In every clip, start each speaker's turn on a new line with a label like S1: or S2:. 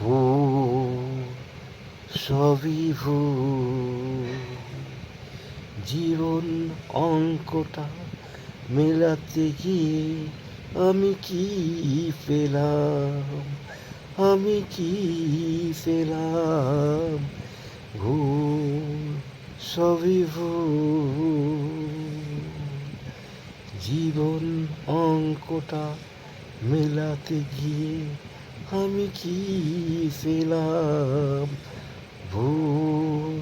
S1: ভুল, সবই ভুল, জীবন অঙ্কটা মেলাতে গিয়ে আমি কি পেলাম, আমি কি পেলাম? ভুল, সবই ভুল, জীবন অঙ্কটা মেলাতে গিয়ে আমি কি পেলাম? ভুল,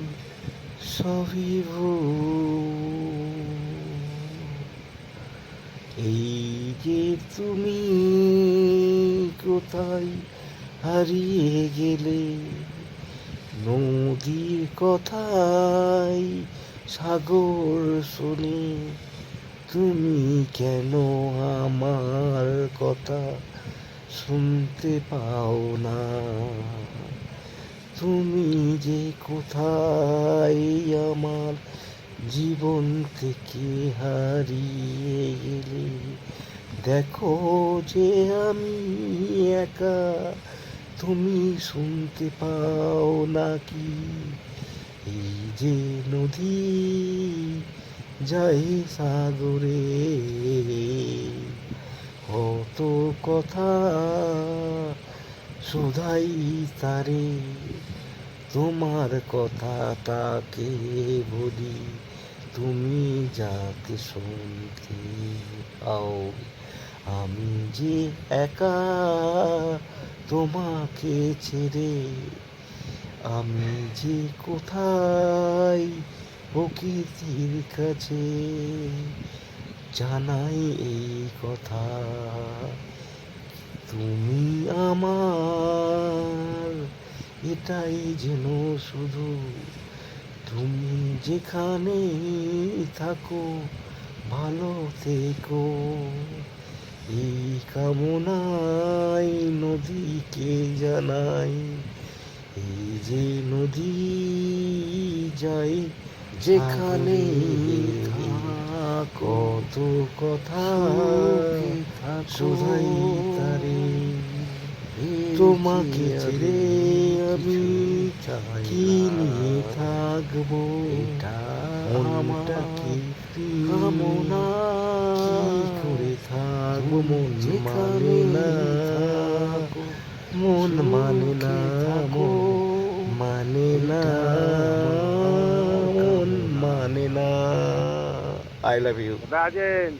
S1: সবই ভুল। এই যে তুমি কোথায় হারিয়ে গেলে, নদীর কথায় সাগর শুনে তুমি কেন আমার কথা শুনতে পাও না? তুমি যে কোথায় আমার জীবন থেকে হারিয়ে গেলে, দেখো যে আমি একা, তুমি শুনতে পাও নাকি? এই যে নদী যায় সাগরে, কত কথা শোধাই তারে, তোমার কথা তাকে বলি, তুমি যাতে শুনতে পাও। আমি যে একা তোমাকে ছেড়ে, আমি যে কোথায় প্রকৃতির কাছে জানাই এই কথা। তুমি আমার, এটাই যেন শুধু, তুমি যেখানে থাকো ভালো থেকো, এই কামনাই নদীকে জানাই। এই যে নদী যায় যেখানে, কত কথা শোধাই তারে, তোমাকে ছেড়ে আমি কি নিয়ে থাকবো? মনটা কি কামনা কি করে থাকবো? মন মানে না, মন মানে না, মন মানে না, মন মানে না। I love you.
S2: রাজেন।